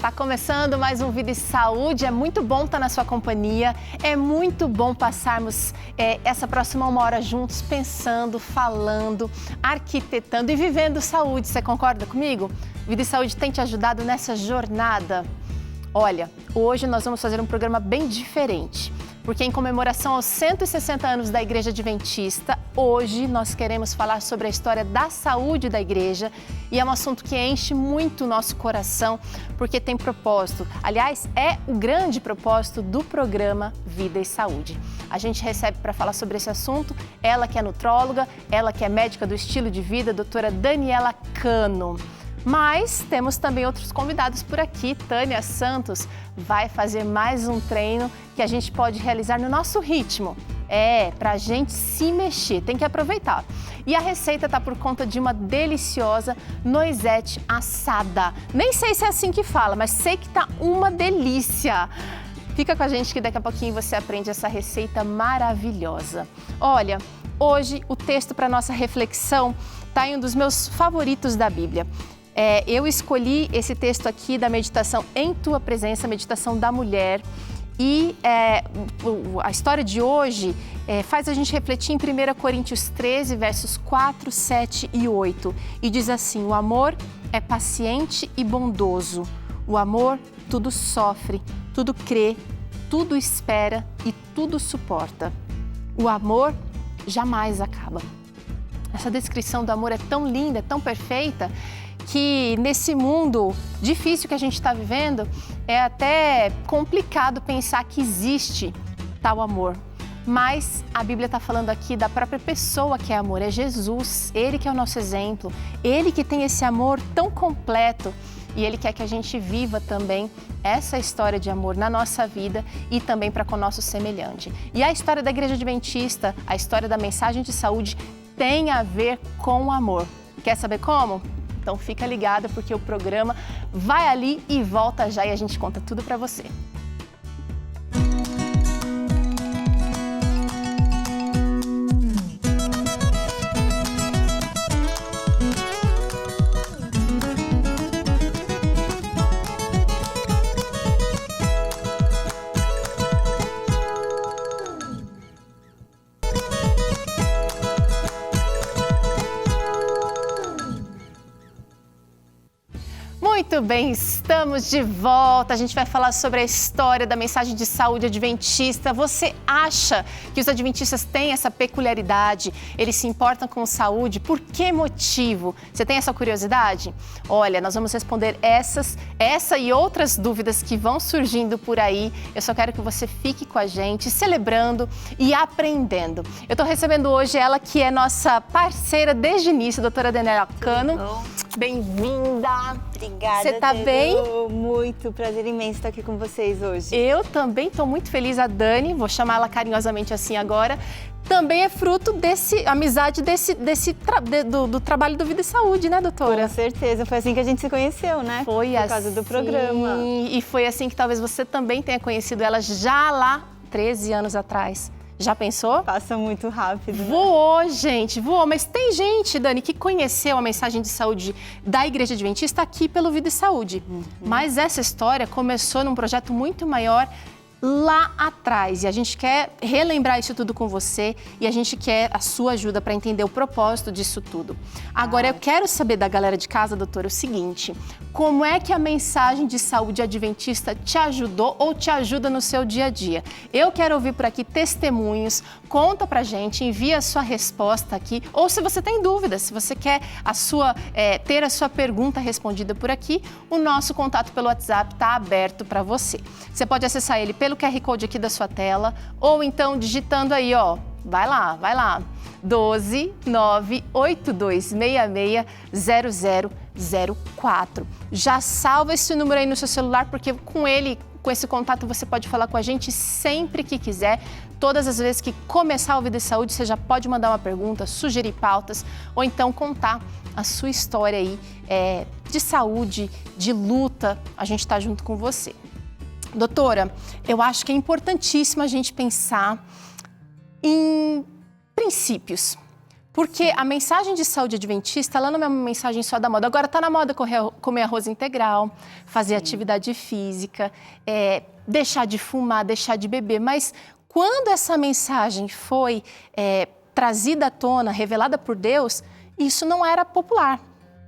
Tá começando mais um Vida e Saúde, é muito bom estar na sua companhia, é muito bom passarmos essa próxima 1 hora juntos, pensando, falando, arquitetando e vivendo saúde. Você concorda comigo? Vida e Saúde tem te ajudado nessa jornada. Olha, hoje nós vamos fazer um programa bem diferente, porque em comemoração aos 160 anos da Igreja Adventista, hoje nós queremos falar sobre a história da saúde da Igreja e é um assunto que enche muito o nosso coração, porque tem propósito. Aliás, é o grande propósito do programa Vida e Saúde. A gente recebe para falar sobre esse assunto ela que é nutróloga, ela que é médica do estilo de vida, a doutora Daniela Cano. Mas temos também outros convidados por aqui. Tânia Santos vai fazer mais um treino que a gente pode realizar no nosso ritmo. Para a gente se mexer, tem que aproveitar. E a receita está por conta de uma deliciosa noisette assada. Nem sei se é assim que fala, mas sei que tá uma delícia. Fica com a gente que daqui a pouquinho você aprende essa receita maravilhosa. Olha, hoje o texto para nossa reflexão está em um dos meus favoritos da Bíblia. Eu escolhi esse texto aqui da meditação Em Tua Presença, meditação da mulher. E a história de hoje faz a gente refletir em 1 Coríntios 13, versos 4, 7 e 8. E diz assim: o amor é paciente e bondoso. O amor tudo sofre, tudo crê, tudo espera e tudo suporta. O amor jamais acaba. Essa descrição do amor é tão linda, é tão perfeita, que nesse mundo difícil que a gente está vivendo, é até complicado pensar que existe tal amor. Mas a Bíblia está falando aqui da própria pessoa que é amor, é Jesus, Ele que é o nosso exemplo, Ele que tem esse amor tão completo e Ele quer que a gente viva também essa história de amor na nossa vida e também para com o nosso semelhante. E a história da Igreja Adventista, a história da mensagem de saúde tem a ver com o amor. Quer saber como? Então fica ligada porque o programa vai ali e volta já e a gente conta tudo para você. Muito bem, estamos de volta. A gente vai falar sobre a história da mensagem de saúde adventista. Você acha que os adventistas têm essa peculiaridade? Eles se importam com saúde? Por que motivo? Você tem essa curiosidade? Olha, nós vamos responder essa e outras dúvidas que vão surgindo por aí. Eu só quero que você fique com a gente, celebrando e aprendendo. Eu estou recebendo hoje ela que é nossa parceira desde o início, a doutora Daniela Cano. Bem-vinda! Obrigada, você tá bem? Muito prazer imenso estar aqui com vocês hoje. Eu também estou muito feliz. A Dani, vou chamar ela carinhosamente assim agora, também é fruto desse amizade do trabalho do Vida e Saúde, né, doutora? Com certeza, foi assim que a gente se conheceu, né? Foi Por causa do programa. E foi assim que talvez você também tenha conhecido ela já lá 13 anos atrás. Já pensou? Passa muito rápido, né? Voou, gente, voou. Mas tem gente, Dani, que conheceu a mensagem de saúde da Igreja Adventista aqui pelo Vida e Saúde. Mas essa história começou num projeto muito maior lá atrás. E a gente quer relembrar isso tudo com você e a gente quer a sua ajuda para entender o propósito disso tudo. Agora, eu quero saber da galera de casa, doutora, o seguinte: como é que a mensagem de saúde adventista te ajudou ou te ajuda no seu dia a dia? Eu quero ouvir por aqui testemunhos, conta pra gente, envia a sua resposta aqui, ou se você tem dúvidas, se você quer ter a sua pergunta respondida por aqui, o nosso contato pelo WhatsApp está aberto para você. Você pode acessar ele pelo QR Code aqui da sua tela, ou então digitando aí, vai lá, 12 98266 0004. Já salva esse número aí no seu celular, porque com esse contato você pode falar com a gente sempre que quiser. Todas as vezes que começar o Vida e Saúde, você já pode mandar uma pergunta, sugerir pautas, ou então contar a sua história aí de saúde, de luta. A gente está junto com você. Doutora, eu acho que é importantíssimo a gente pensar em princípios. Porque a mensagem de saúde adventista, ela não é uma mensagem só da moda. Agora está na moda comer arroz integral, fazer atividade física, deixar de fumar, deixar de beber. Mas quando essa mensagem foi trazida à tona, revelada por Deus, isso não era popular.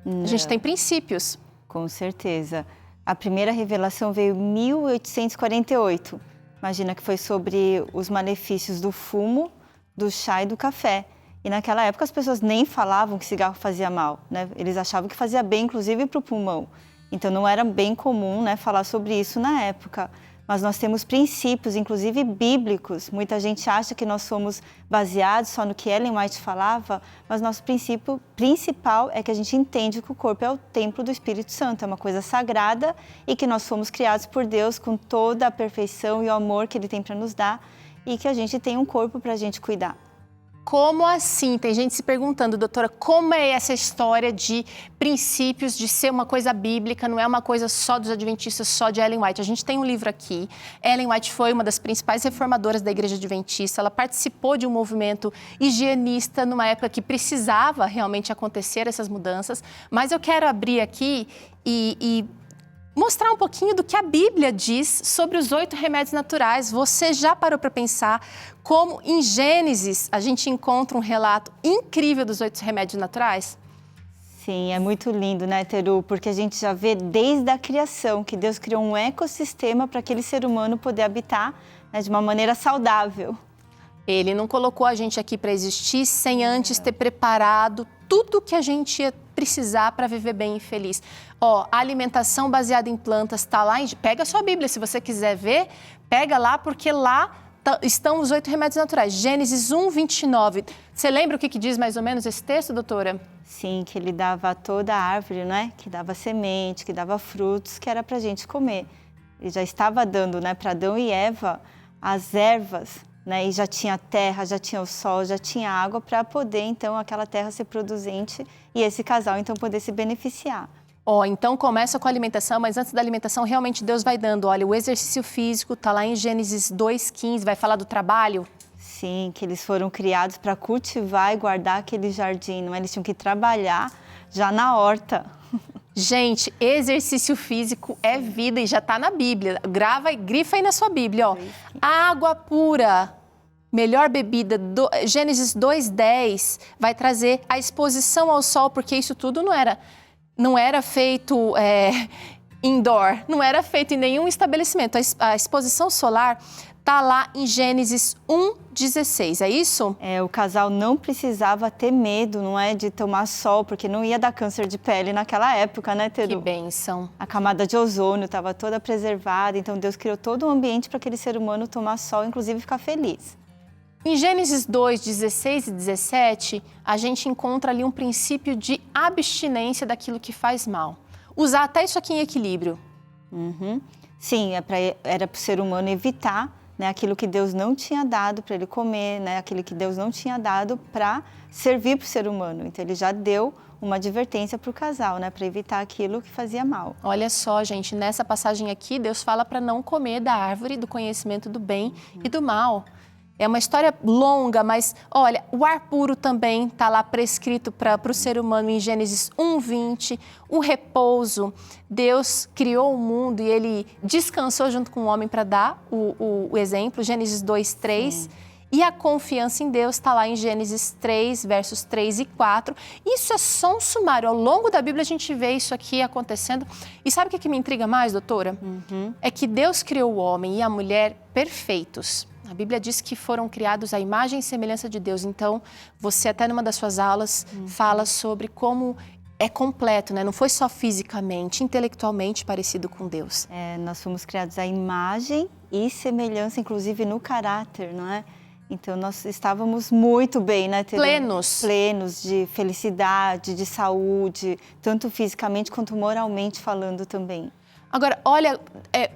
A gente tem princípios. Com certeza. A primeira revelação veio em 1848. Imagina que foi sobre os malefícios do fumo, do chá e do café. E naquela época as pessoas nem falavam que cigarro fazia mal, né? Eles achavam que fazia bem, inclusive, para o pulmão. Então não era bem comum, né, falar sobre isso na época. Mas nós temos princípios, inclusive bíblicos. Muita gente acha que nós somos baseados só no que Ellen White falava, mas nosso princípio principal é que a gente entende que o corpo é o templo do Espírito Santo, é uma coisa sagrada e que nós fomos criados por Deus com toda a perfeição e o amor que Ele tem para nos dar e que a gente tem um corpo para a gente cuidar. Como assim? Tem gente se perguntando, doutora, como é essa história de princípios, de ser uma coisa bíblica, não é uma coisa só dos adventistas, só de Ellen White. A gente tem um livro aqui. Ellen White foi uma das principais reformadoras da Igreja Adventista. Ela participou de um movimento higienista numa época que precisava realmente acontecer essas mudanças. Mas eu quero abrir aqui e mostrar um pouquinho do que a Bíblia diz sobre os 8 remédios naturais. Você já parou para pensar como em Gênesis a gente encontra um relato incrível dos 8 remédios naturais? Sim, é muito lindo, né, Teru? Porque a gente já vê desde a criação que Deus criou um ecossistema para aquele ser humano poder habitar, né, de uma maneira saudável. Ele não colocou a gente aqui para existir sem antes ter preparado tudo que a gente ia precisar para viver bem e feliz. Ó, a alimentação baseada em plantas está lá. Pega a sua Bíblia, se você quiser ver, pega lá, porque lá estão os 8 remédios naturais. Gênesis 1, 29. Você lembra o que diz mais ou menos esse texto, doutora? Sim, que ele dava toda a árvore, né? Que dava semente, que dava frutos, que era para a gente comer. Ele já estava dando, né, para Adão e Eva as ervas, né? E já tinha terra, já tinha o sol, já tinha água para poder, então, aquela terra ser produzente e esse casal, então, poder se beneficiar. Então começa com a alimentação, mas antes da alimentação, realmente Deus vai dando. Olha, o exercício físico está lá em Gênesis 2,15, vai falar do trabalho? Sim, que eles foram criados para cultivar e guardar aquele jardim, não é? Eles tinham que trabalhar já na horta. Gente, exercício físico é vida e já está na Bíblia. Grava e grifa aí na sua Bíblia, ó. Água pura, melhor bebida. Gênesis 2,10 vai trazer a exposição ao sol, porque isso tudo não era feito indoor, não era feito em nenhum estabelecimento. A exposição solar está lá em Gênesis 1,16, é isso? O casal não precisava ter medo, não é, de tomar sol, porque não ia dar câncer de pele naquela época, né, Teru? Que bênção. A camada de ozônio estava toda preservada, então Deus criou todo um ambiente para aquele ser humano tomar sol, inclusive ficar feliz. Em Gênesis 2, 16 e 17, a gente encontra ali um princípio de abstinência daquilo que faz mal. Usar até isso aqui em equilíbrio. Sim, era para o ser humano evitar, né, aquilo que Deus não tinha dado para ele comer, né, aquilo que Deus não tinha dado para servir para o ser humano. Então, ele já deu uma advertência para o casal, né, para evitar aquilo que fazia mal. Olha só, gente, nessa passagem aqui, Deus fala para não comer da árvore do conhecimento do bem e do mal. É uma história longa, mas, olha, o ar puro também está lá prescrito para o ser humano em Gênesis 1:20. O repouso, Deus criou o mundo e Ele descansou junto com o homem para dar o exemplo, Gênesis 2:3. Sim. E a confiança em Deus está lá em Gênesis 3, versos 3 e 4. Isso é só um sumário. Ao longo da Bíblia a gente vê isso aqui acontecendo. E sabe o que me intriga mais, doutora? É que Deus criou o homem e a mulher perfeitos. A Bíblia diz que foram criados à imagem e semelhança de Deus. Então, você até numa das suas aulas fala sobre como é completo, né? Não foi só fisicamente, intelectualmente parecido com Deus. Nós fomos criados à imagem e semelhança, inclusive no caráter, não é? Então, nós estávamos muito bem, né? Plenos. Plenos de felicidade, de saúde, tanto fisicamente quanto moralmente falando também. Agora, olha,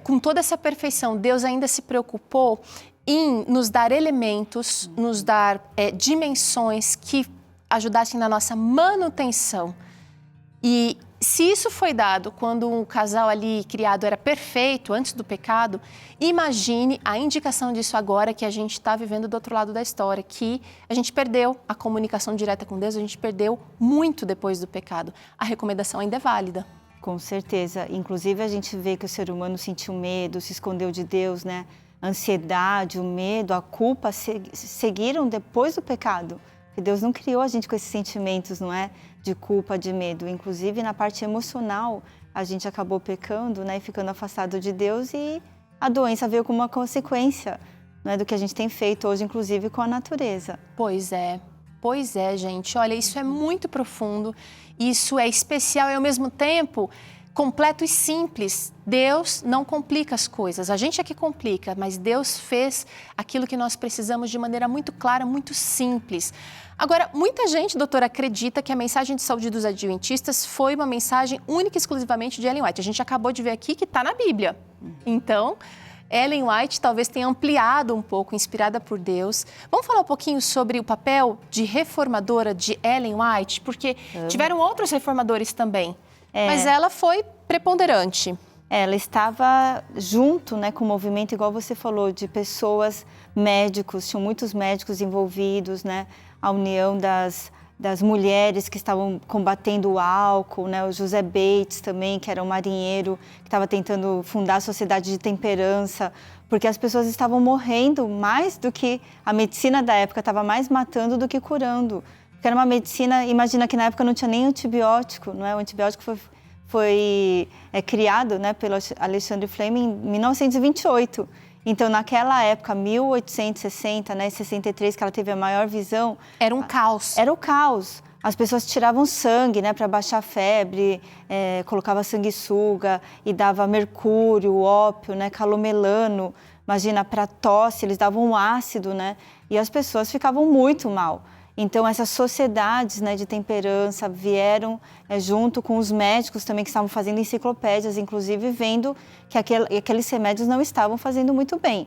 com toda essa perfeição, Deus ainda se preocupou em nos dar elementos, nos dar dimensões que ajudassem na nossa manutenção. E se isso foi dado quando o casal ali criado era perfeito, antes do pecado, imagine a indicação disso agora que a gente está vivendo do outro lado da história, que a gente perdeu a comunicação direta com Deus, a gente perdeu muito depois do pecado. A recomendação ainda é válida. Com certeza. Inclusive, a gente vê que o ser humano sentiu medo, se escondeu de Deus, né? A ansiedade, o medo, a culpa seguiram depois do pecado. Porque Deus não criou a gente com esses sentimentos, não é? De culpa, de medo. Inclusive, na parte emocional, a gente acabou pecando, né? E ficando afastado de Deus, e a doença veio como uma consequência, não é? Do que a gente tem feito hoje, inclusive com a natureza. Pois é, gente. Olha, isso é muito profundo, isso é especial e, ao mesmo tempo, completo e simples. Deus não complica as coisas, a gente é que complica, mas Deus fez aquilo que nós precisamos de maneira muito clara, muito simples. Agora, muita gente, doutora, acredita que a mensagem de saúde dos adventistas foi uma mensagem única e exclusivamente de Ellen White. A gente acabou de ver aqui que está na Bíblia. Então, Ellen White talvez tenha ampliado um pouco, inspirada por Deus. Vamos falar um pouquinho sobre o papel de reformadora de Ellen White? Porque tiveram outros reformadores também, mas ela foi preponderante. Ela estava junto, né, com o movimento, igual você falou, de pessoas, médicos, tinham muitos médicos envolvidos, né? A união das mulheres que estavam combatendo o álcool, né? O José Bates também, que era um marinheiro, que estava tentando fundar a Sociedade de Temperança, porque as pessoas estavam morrendo mais do que a medicina da época, estava mais matando do que curando. Porque era uma medicina, imagina que na época não tinha nem antibiótico, não é? O antibiótico foi criado, né, pelo Alexandre Fleming em 1928. Então, naquela época, 1860, né, 63, que ela teve a maior visão... Era um caos. Era o caos. As pessoas tiravam sangue, né, para baixar a febre, colocava sanguessuga e dava mercúrio, ópio, né, calomelano. Imagina, para tosse, eles davam um ácido, né, e as pessoas ficavam muito mal. Então, essas sociedades, né, de temperança vieram junto com os médicos também, que estavam fazendo enciclopédias, inclusive vendo que aqueles remédios não estavam fazendo muito bem.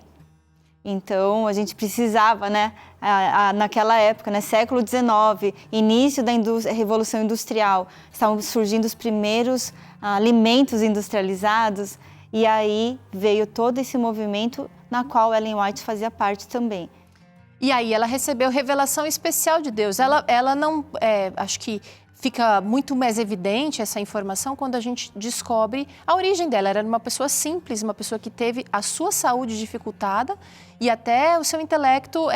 Então, a gente precisava, né, naquela época, né, século XIX, início da Revolução Industrial, estavam surgindo os primeiros alimentos industrializados, e aí veio todo esse movimento na qual Ellen White fazia parte também. E aí ela recebeu revelação especial de Deus. Ela não, acho que fica muito mais evidente essa informação quando a gente descobre a origem dela. Ela era uma pessoa simples, uma pessoa que teve a sua saúde dificultada e até o seu intelecto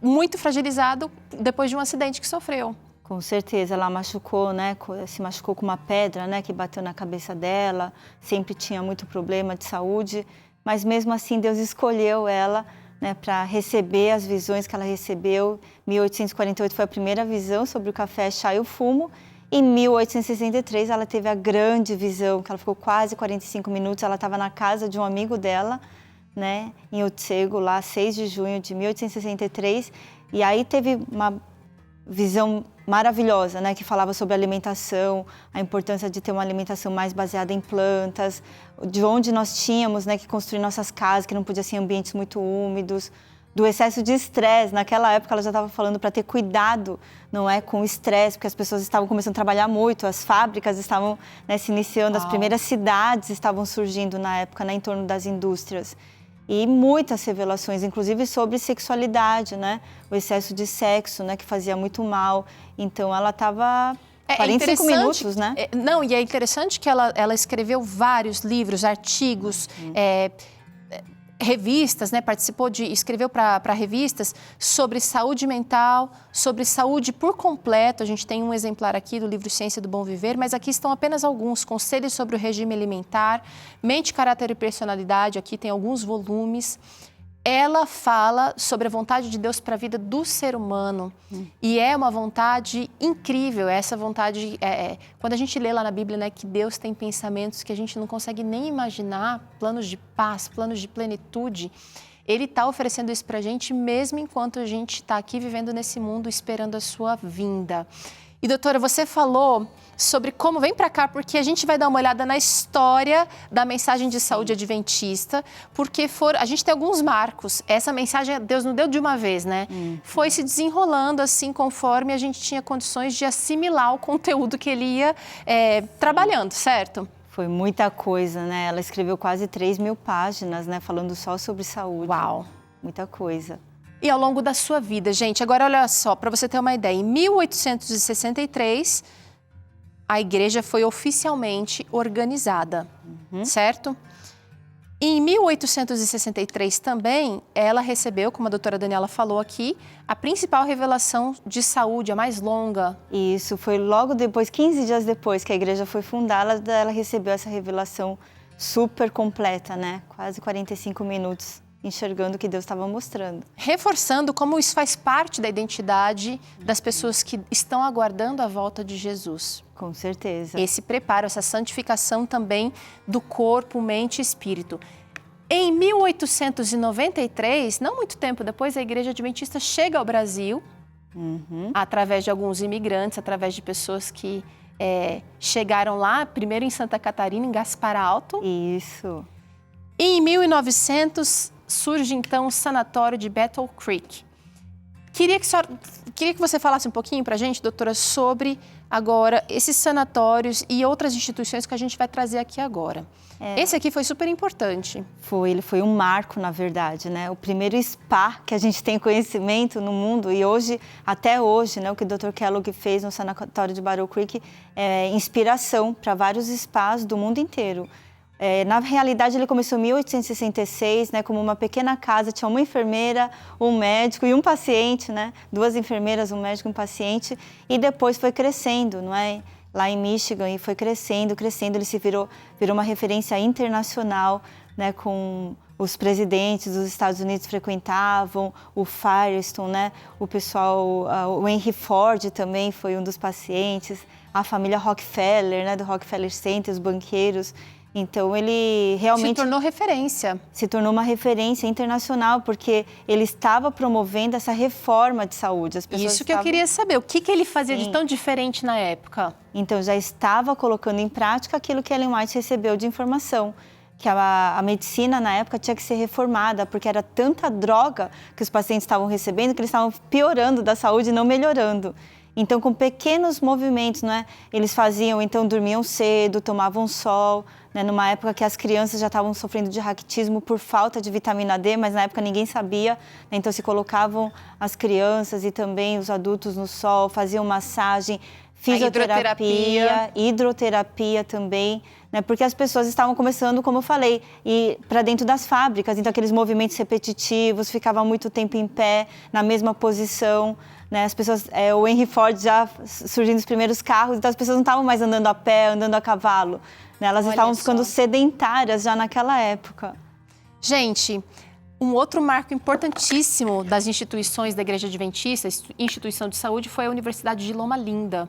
muito fragilizado depois de um acidente que sofreu. Com certeza, ela machucou, né? Se machucou com uma pedra, né, que bateu na cabeça dela. Sempre tinha muito problema de saúde, mas mesmo assim Deus escolheu ela, né, para receber as visões que ela recebeu. 1848 foi a primeira visão sobre o café, chá e o fumo. Em 1863 ela teve a grande visão, que ela ficou quase 45 minutos. Ela estava na casa de um amigo dela, né, em Otsego, lá 6 de junho de 1863. E aí teve uma visão maravilhosa, né, que falava sobre alimentação, a importância de ter uma alimentação mais baseada em plantas, de onde nós tínhamos, né, que construir nossas casas, que não podia ser em ambientes muito úmidos, do excesso de estresse. Naquela época ela já estava falando para ter cuidado, não é, com o estresse, porque as pessoas estavam começando a trabalhar muito, as fábricas estavam, né, se iniciando, as primeiras cidades estavam surgindo na época, né, em torno das indústrias. E muitas revelações, inclusive sobre sexualidade, né? O excesso de sexo, né? Que fazia muito mal. Então, ela estava 45 minutos, né? Não, e é interessante que ela escreveu vários livros, artigos, revistas, né? Escreveu para revistas sobre saúde mental, sobre saúde por completo. A gente tem um exemplar aqui do livro Ciência do Bom Viver, mas aqui estão apenas alguns conselhos sobre o regime alimentar, mente, caráter e personalidade. Aqui tem alguns volumes. Ela fala sobre a vontade de Deus para a vida do ser humano. E é uma vontade incrível. Essa vontade, quando a gente lê lá na Bíblia, né, que Deus tem pensamentos que a gente não consegue nem imaginar, planos de paz, planos de plenitude. Ele está oferecendo isso para a gente mesmo enquanto a gente está aqui vivendo nesse mundo esperando a sua vinda. E doutora, você falou sobre como, vem para cá, porque a gente vai dar uma olhada na história da mensagem de saúde adventista, porque a gente tem alguns marcos. Essa mensagem Deus não deu de uma vez, né? Foi se desenrolando assim conforme a gente tinha condições de assimilar o conteúdo que ele ia trabalhando, certo? Foi muita coisa, né? Ela escreveu quase 3.000 páginas, né? Falando só sobre saúde. Uau! Muita coisa. E ao longo da sua vida, gente, agora olha só, para você ter uma ideia, em 1863, a igreja foi oficialmente organizada, certo? Em 1863 também, ela recebeu, como a doutora Daniela falou aqui, a principal revelação de saúde, a mais longa. Isso, foi logo depois, 15 dias depois que a igreja foi fundada, ela recebeu essa revelação super completa, né? Quase 45 minutos. Enxergando o que Deus estava mostrando. Reforçando como isso faz parte da identidade das pessoas que estão aguardando a volta de Jesus. Com certeza. Esse preparo, essa santificação também do corpo, mente e espírito. Em 1893, não muito tempo depois, a Igreja Adventista chega ao Brasil, através de alguns imigrantes, através de pessoas que chegaram lá, primeiro em Santa Catarina, em Gaspar Alto. Isso. E em 1900... surge, então, o sanatório de Battle Creek. Queria que você falasse um pouquinho para a gente, doutora, sobre, agora, esses sanatórios e outras instituições que a gente vai trazer aqui agora. Esse aqui foi super importante. Ele foi um marco, na verdade, né? O primeiro spa que a gente tem conhecimento no mundo e hoje, até hoje, né? O que o Dr. Kellogg fez no sanatório de Battle Creek é inspiração para vários spas do mundo inteiro. Na realidade, ele começou em 1866, né, como uma pequena casa, tinha uma enfermeira, um médico e um paciente, né, 2 enfermeiras, um médico e um paciente, e depois foi crescendo, não é? Lá em Michigan, e foi crescendo, ele se virou uma referência internacional, né, com os presidentes dos Estados Unidos frequentavam, o Firestone, né, o pessoal, o Henry Ford também foi um dos pacientes, a família Rockefeller, né, do Rockefeller Center, os banqueiros. Então, ele realmente... Se tornou referência. Se tornou uma referência internacional, porque ele estava promovendo essa reforma de saúde. As pessoas Isso que eu queria saber, o que ele fazia de tão diferente na época? Então, já estava colocando em prática aquilo que Ellen White recebeu de informação, que a medicina, na época, tinha que ser reformada, porque era tanta droga que os pacientes estavam recebendo, que eles estavam piorando da saúde e não melhorando. Então, com pequenos movimentos, né, eles faziam, então, dormiam cedo, tomavam sol, né, numa época que as crianças já estavam sofrendo de raquitismo por falta de vitamina D, mas na época ninguém sabia, né, então se colocavam as crianças e também os adultos no sol, faziam massagem, fisioterapia, hidroterapia também, né, porque as pessoas estavam começando, como eu falei, para dentro das fábricas, então aqueles movimentos repetitivos, ficava muito tempo em pé, na mesma posição, né, as pessoas, o Henry Ford já surgindo os primeiros carros, então as pessoas não estavam mais andando a pé, andando a cavalo, né, elas estavam ficando sedentárias já naquela época. Gente, um outro marco importantíssimo das instituições da Igreja Adventista, instituição de saúde, foi a Universidade de Loma Linda.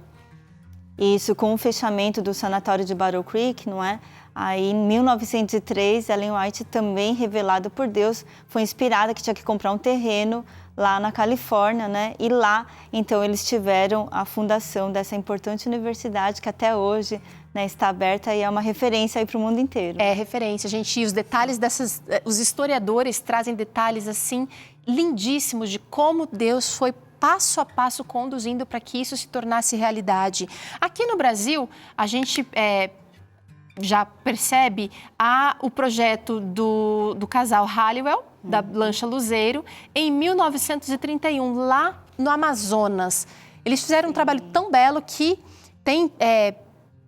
Isso, com o fechamento do sanatório de Battle Creek, não é? Aí, em 1903, Ellen White, também revelada por Deus, foi inspirada que tinha que comprar um terreno lá na Califórnia, né? E lá, então, eles tiveram a fundação dessa importante universidade que até hoje, né, está aberta e é uma referência aí para o mundo inteiro. É referência, gente. E os detalhes os historiadores trazem detalhes, assim, lindíssimos de como Deus foi passo a passo conduzindo para que isso se tornasse realidade. Aqui no Brasil, a gente já percebe o projeto do casal Halliwell, da Lancha Luzeiro, em 1931, lá no Amazonas. Eles fizeram um trabalho tão belo que tem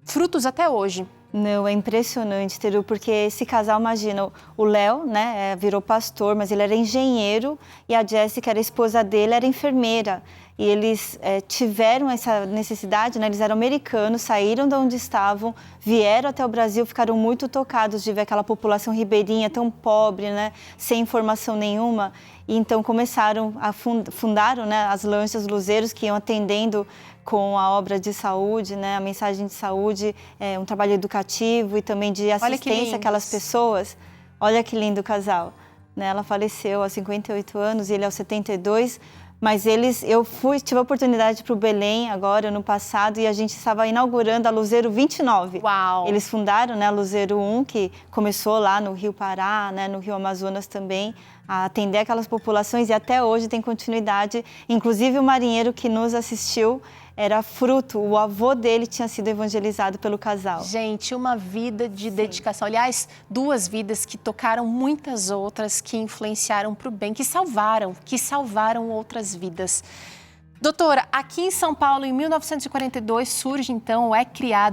frutos até hoje. Não, é impressionante, Teru, porque esse casal, imagina, o Léo, né, virou pastor, mas ele era engenheiro e a Jéssica, era a esposa dele, era enfermeira. E eles tiveram essa necessidade, né, eles eram americanos, saíram de onde estavam, vieram até o Brasil, ficaram muito tocados de ver aquela população ribeirinha tão pobre, né, sem informação nenhuma. E então começaram fundaram, né, as lanchas luzeiros que iam atendendo com a obra de saúde, né, a mensagem de saúde, um trabalho educativo e também de assistência àquelas pessoas. Olha que lindo o casal. né? Ela faleceu aos 58 anos e ele aos 72. Mas tive a oportunidade para o Belém agora, no passado, e a gente estava inaugurando a Luzeiro 29. Uau! Eles fundaram, né, a Luzeiro 1, que começou lá no Rio Pará, né, no Rio Amazonas também, a atender aquelas populações, e até hoje tem continuidade. Inclusive o marinheiro que nos assistiu era fruto, o avô dele tinha sido evangelizado pelo casal. Gente, uma vida de dedicação. Aliás, 2 vidas que tocaram muitas outras, que influenciaram para o bem, que salvaram outras vidas. Doutora, aqui em São Paulo, em 1942, surge então, é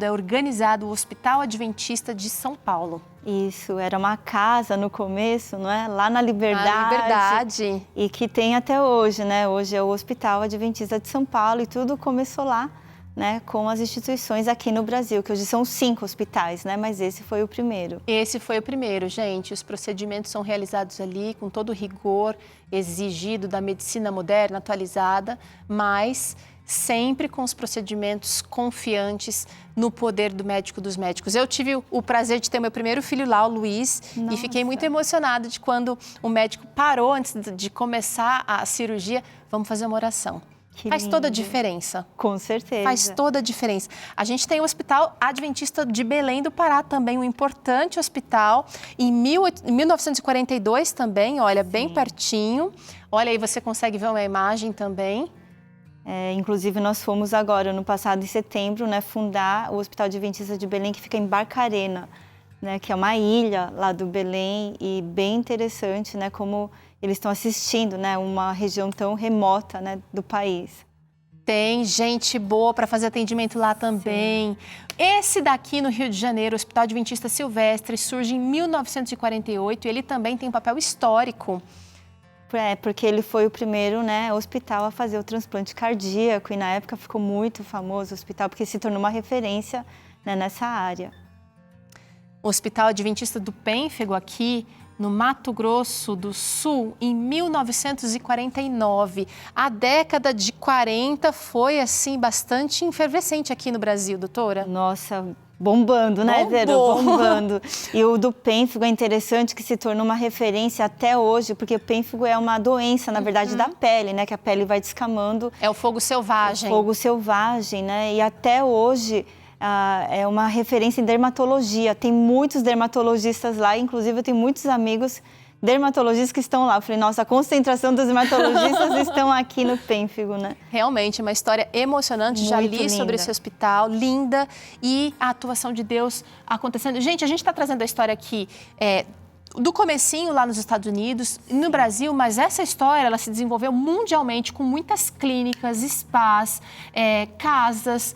organizado o Hospital Adventista de São Paulo. Isso, era uma casa no começo, não é? Lá na Liberdade. Na Liberdade. E que tem até hoje, né? Hoje é o Hospital Adventista de São Paulo e tudo começou lá, né? Com as instituições aqui no Brasil, que hoje são 5 hospitais, né? Mas esse foi o primeiro. Esse foi o primeiro, gente. Os procedimentos são realizados ali com todo o rigor exigido da medicina moderna, atualizada, mas sempre com os procedimentos confiantes no poder do médico dos médicos. Eu tive o prazer de ter meu primeiro filho lá, o Luiz, e fiquei muito emocionada de quando o médico parou antes de começar a cirurgia. Vamos fazer uma oração. Faz toda a diferença. Com certeza. Faz toda a diferença. A gente tem o Hospital Adventista de Belém do Pará também, um importante hospital. Em 1942 também, olha, bem pertinho. Olha aí, você consegue ver uma imagem também. Inclusive, nós fomos agora, no passado, em setembro, né, fundar o Hospital Adventista de Belém, que fica em Barcarena, né, que é uma ilha lá do Belém, e bem interessante, né, como eles estão assistindo, né, uma região tão remota, né, do país. Tem gente boa para fazer atendimento lá também. Sim. Esse daqui no Rio de Janeiro, o Hospital Adventista Silvestre, surge em 1948 e ele também tem um papel histórico. Porque ele foi o primeiro, né, hospital a fazer o transplante cardíaco e na época ficou muito famoso o hospital porque se tornou uma referência, né, nessa área. O Hospital Adventista do Pênfego aqui no Mato Grosso do Sul, em 1949. A década de 40 foi, assim, bastante efervescente aqui no Brasil, doutora. Nossa, bombando, né, Zero? Bombando. E o do pênfigo é interessante que se tornou uma referência até hoje, porque o pênfigo é uma doença, na verdade, da pele, né? Que a pele vai descamando. É o fogo selvagem. O fogo selvagem, né? E até hoje é uma referência em dermatologia. Tem muitos dermatologistas lá, inclusive eu tenho muitos amigos dermatologistas que estão lá. Eu falei, nossa, a concentração dos dermatologistas estão aqui no pênfigo, né? Realmente, uma história emocionante. Já li linda sobre esse hospital, linda, e a atuação de Deus acontecendo. Gente, a gente está trazendo a história aqui do comecinho lá nos Estados Unidos, no Brasil, mas essa história ela se desenvolveu mundialmente com muitas clínicas, spas, casas,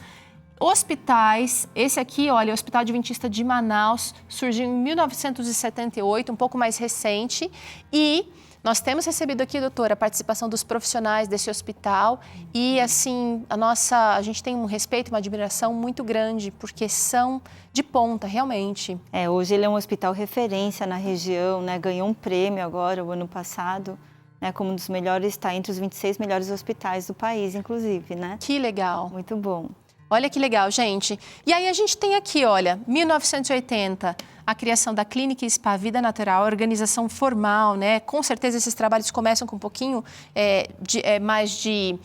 hospitais. Esse aqui, olha, o Hospital Adventista de Manaus, surgiu em 1978, um pouco mais recente. E nós temos recebido aqui, doutora, a participação dos profissionais desse hospital. E, assim, a gente tem um respeito, uma admiração muito grande, porque são de ponta, realmente. Hoje ele é um hospital referência na região, né? Ganhou um prêmio agora, o ano passado, né? Como um dos melhores, está entre os 26 melhores hospitais do país, inclusive, né? Que legal. Muito bom. Olha que legal, gente. E aí a gente tem aqui, olha, 1980, a criação da Clínica Spa Vida Natural, a organização formal, né? Com certeza esses trabalhos começam com um pouquinho mais de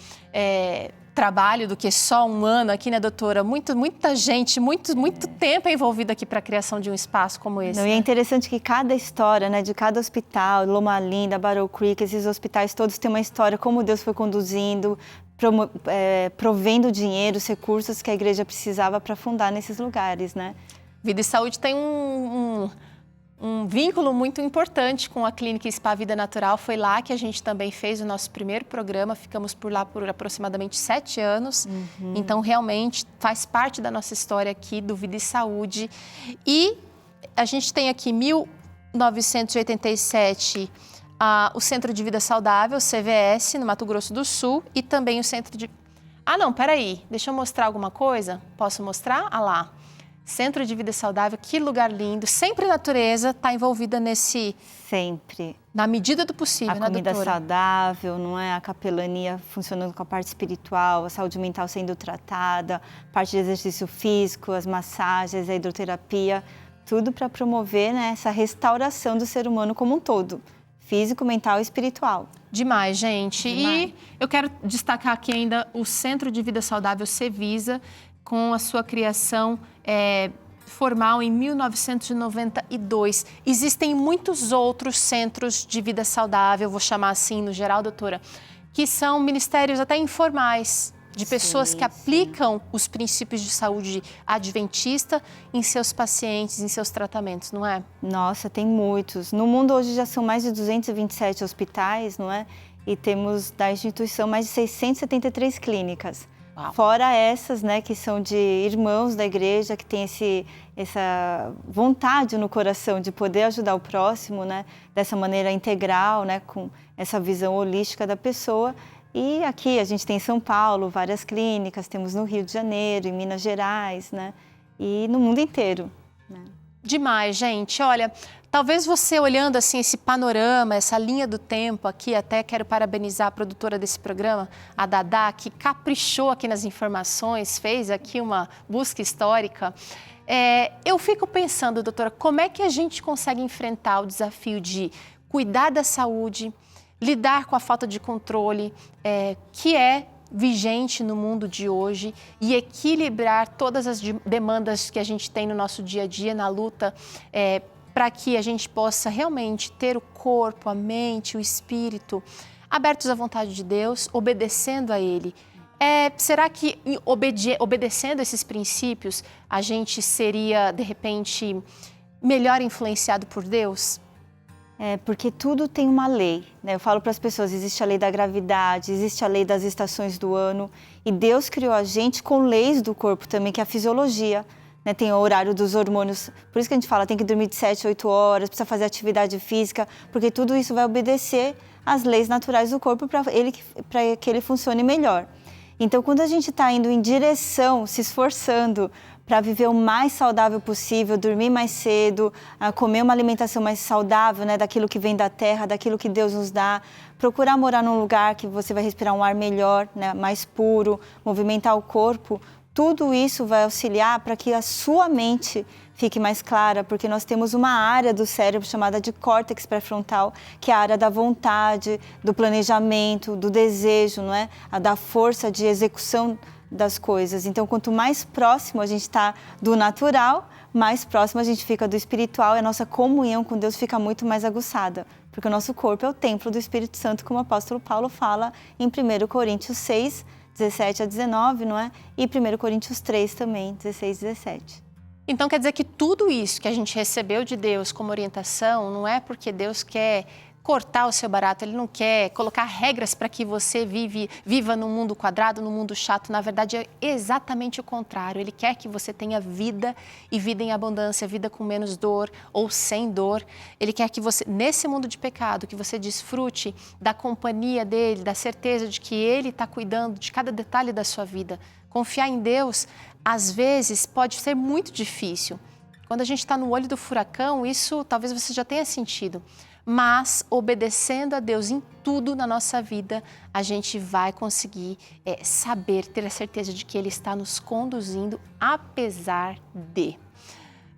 trabalho do que só um ano aqui, né, doutora? Muita gente, muito tempo é envolvido aqui para a criação de um espaço como esse. E é interessante que cada história, né, de cada hospital, Loma Linda, Battle Creek, esses hospitais todos têm uma história, como Deus foi conduzindo, provendo dinheiro, os recursos que a igreja precisava para fundar nesses lugares, né? Vida e Saúde tem um vínculo muito importante com a Clínica Spa Vida Natural. Foi lá que a gente também fez o nosso primeiro programa.Ficamos por lá por aproximadamente 7 anos. Uhum. Então, realmente, faz parte da nossa história aqui do Vida e Saúde. E a gente tem aqui, 1987... o Centro de Vida Saudável, CVS, no Mato Grosso do Sul, e também o Centro de... não, peraí, deixa eu mostrar alguma coisa? Posso mostrar? Lá. Centro de Vida Saudável, que lugar lindo, sempre natureza, está envolvida nesse... Sempre. Na medida do possível, né, doutora? A comida saudável, não é? A capelania funcionando com a parte espiritual, a saúde mental sendo tratada, parte de exercício físico, as massagens, a hidroterapia, tudo para promover, né, essa restauração do ser humano como um todo. físico, mental e espiritual. Demais, gente. Demais. E eu quero destacar aqui ainda o Centro de Vida Saudável Cevisa, com a sua criação formal em 1992. Existem muitos outros centros de vida saudável, vou chamar assim no geral, doutora, que são ministérios até informais, de pessoas que aplicam os princípios de saúde adventista em seus pacientes, em seus tratamentos, não é? Nossa, tem muitos. No mundo hoje já são mais de 227 hospitais, não é? E temos da instituição mais de 673 clínicas. Uau. Fora essas, né, que são de irmãos da igreja, que tem essa vontade no coração de poder ajudar o próximo, né, dessa maneira integral, né, com essa visão holística da pessoa. E aqui a gente tem em São Paulo várias clínicas, temos no Rio de Janeiro, em Minas Gerais, né? E no mundo inteiro, né? Demais, gente. Olha, talvez você olhando assim esse panorama, essa linha do tempo aqui, até quero parabenizar a produtora desse programa, a Dadá, que caprichou aqui nas informações, fez aqui uma busca histórica. Eu fico pensando, doutora, como é que a gente consegue enfrentar o desafio de cuidar da saúde, lidar com a falta de controle que é vigente no mundo de hoje e equilibrar todas as demandas que a gente tem no nosso dia a dia, na luta, para que a gente possa realmente ter o corpo, a mente, o espírito abertos à vontade de Deus, obedecendo a Ele. Será que obedecendo esses princípios a gente seria, de repente, melhor influenciado por Deus? Porque tudo tem uma lei, né? Eu falo para as pessoas, existe a lei da gravidade, existe a lei das estações do ano e Deus criou a gente com leis do corpo também, que é a fisiologia, né? Tem o horário dos hormônios, por isso que a gente fala, tem que dormir de 7 a 8 horas, precisa fazer atividade física, porque tudo isso vai obedecer às leis naturais do corpo para que ele funcione melhor. Então, quando a gente está indo em direção, se esforçando para viver o mais saudável possível, dormir mais cedo, comer uma alimentação mais saudável, né, daquilo que vem da terra, daquilo que Deus nos dá, procurar morar num lugar que você vai respirar um ar melhor, né, mais puro, movimentar o corpo, tudo isso vai auxiliar para que a sua mente fique mais clara, porque nós temos uma área do cérebro chamada de córtex pré-frontal, que é a área da vontade, do planejamento, do desejo, não é? A da força de execução das coisas. Então, quanto mais próximo a gente está do natural, mais próximo a gente fica do espiritual e a nossa comunhão com Deus fica muito mais aguçada, porque o nosso corpo é o templo do Espírito Santo, como o apóstolo Paulo fala em 1 Coríntios 6, 17 a 19, não é? E 1 Coríntios 3 também, 16 e 17. Então quer dizer que tudo isso que a gente recebeu de Deus como orientação não é porque Deus quer cortar o seu barato, Ele não quer colocar regras para que você viva num mundo quadrado, num mundo chato. Na verdade, é exatamente o contrário. Ele quer que você tenha vida e vida em abundância, vida com menos dor ou sem dor. Ele quer que você, nesse mundo de pecado, que você desfrute da companhia dEle, da certeza de que Ele está cuidando de cada detalhe da sua vida. Confiar em Deus, às vezes, pode ser muito difícil. Quando a gente está no olho do furacão, isso talvez você já tenha sentido. Mas, obedecendo a Deus em tudo na nossa vida, a gente vai conseguir saber, ter a certeza de que Ele está nos conduzindo, apesar de.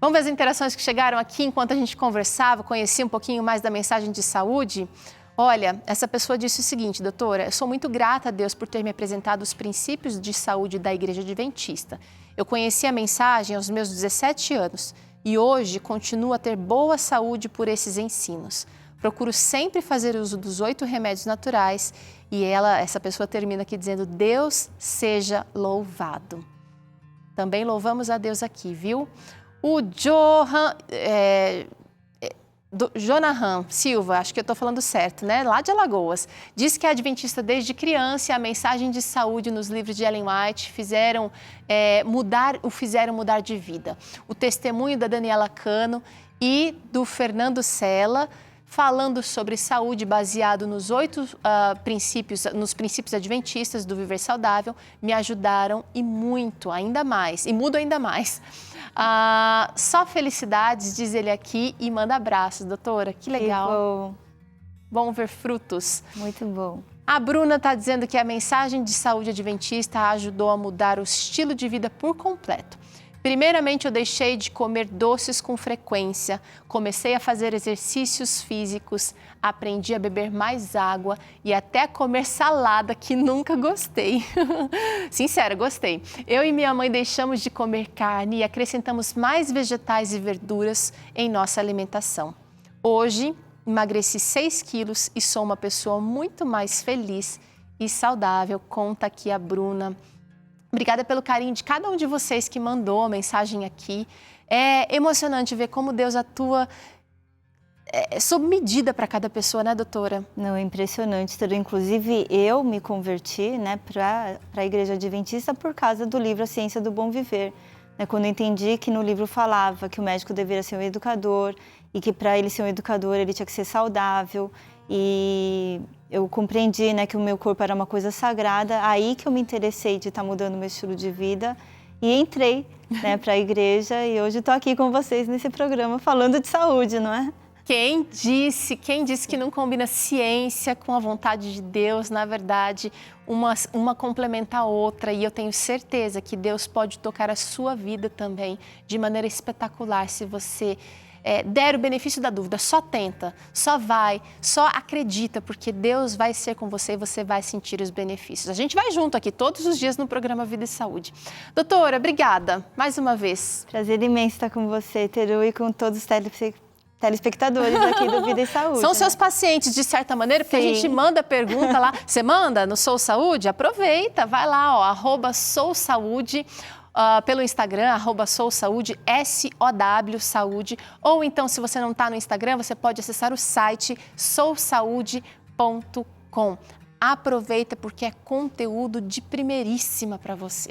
Vamos ver as interações que chegaram aqui enquanto a gente conversava, conhecia um pouquinho mais da mensagem de saúde. Olha, essa pessoa disse o seguinte: doutora, eu sou muito grata a Deus por ter me apresentado os princípios de saúde da Igreja Adventista. Eu conheci a mensagem aos meus 17 anos e hoje continuo a ter boa saúde por esses ensinos. Procuro sempre fazer uso dos 8 remédios naturais e essa pessoa termina aqui dizendo: Deus seja louvado. Também louvamos a Deus aqui, viu? O Jonahan Silva, acho que eu estou falando certo, né? Lá de Alagoas, diz que é adventista desde criança e a mensagem de saúde nos livros de Ellen White o fizeram mudar de vida. O testemunho da Daniela Cano e do Fernando Sela, falando sobre saúde baseado nos 8 princípios adventistas do Viver Saudável, me ajudaram e muito, ainda mais, e mudo ainda mais. Só felicidades, diz ele aqui, e manda abraços, doutora. Que legal. Que bom. Bom ver frutos. Muito bom. A Bruna está dizendo que a mensagem de saúde adventista ajudou a mudar o estilo de vida por completo. Primeiramente, eu deixei de comer doces com frequência, comecei a fazer exercícios físicos, aprendi a beber mais água e até a comer salada, que nunca gostei. Sincera, gostei. Eu e minha mãe deixamos de comer carne e acrescentamos mais vegetais e verduras em nossa alimentação. Hoje, emagreci 6 quilos e sou uma pessoa muito mais feliz e saudável, conta aqui a Bruna. Obrigada pelo carinho de cada um de vocês que mandou a mensagem aqui. É emocionante ver como Deus atua sob medida para cada pessoa, né, doutora? Não, é impressionante. Inclusive, eu me converti, né, para a Igreja Adventista por causa do livro A Ciência do Bom Viver. Quando eu entendi que no livro falava que o médico deveria ser um educador e que para ele ser um educador ele tinha que ser saudável, e eu compreendi, né, que o meu corpo era uma coisa sagrada, aí que eu me interessei de estar mudando o meu estilo de vida e entrei, né, para a igreja e hoje estou aqui com vocês nesse programa falando de saúde, não é? Quem disse que não combina ciência com a vontade de Deus? Na verdade, uma complementa a outra e eu tenho certeza que Deus pode tocar a sua vida também de maneira espetacular se você der o benefício da dúvida. Só tenta, só vai, só acredita, porque Deus vai ser com você e você vai sentir os benefícios. A gente vai junto aqui todos os dias no programa Vida e Saúde. Doutora, obrigada mais uma vez. Prazer imenso estar com você, Teru, e com todos os telespectadores aqui do Vida e Saúde. São seus pacientes, de certa maneira, porque Sim. A gente manda pergunta lá. Você manda no Sou Saúde? Aproveita, vai lá, ó, @SouSaúde. Pelo Instagram, @SouSaúde, SOW Saúde. Ou então, se você não está no Instagram, você pode acessar o site sousaude.com. Aproveita porque é conteúdo de primeiríssima para você.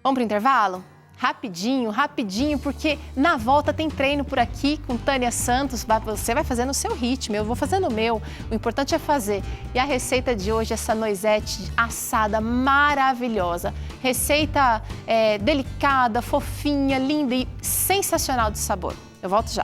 Vamos para o intervalo? Rapidinho, porque na volta tem treino por aqui com Tânia Santos. Você vai fazer no seu ritmo, eu vou fazer no meu. O importante é fazer. E a receita de hoje é essa noisette assada maravilhosa. Receita delicada, fofinha, linda e sensacional de sabor. Eu volto já.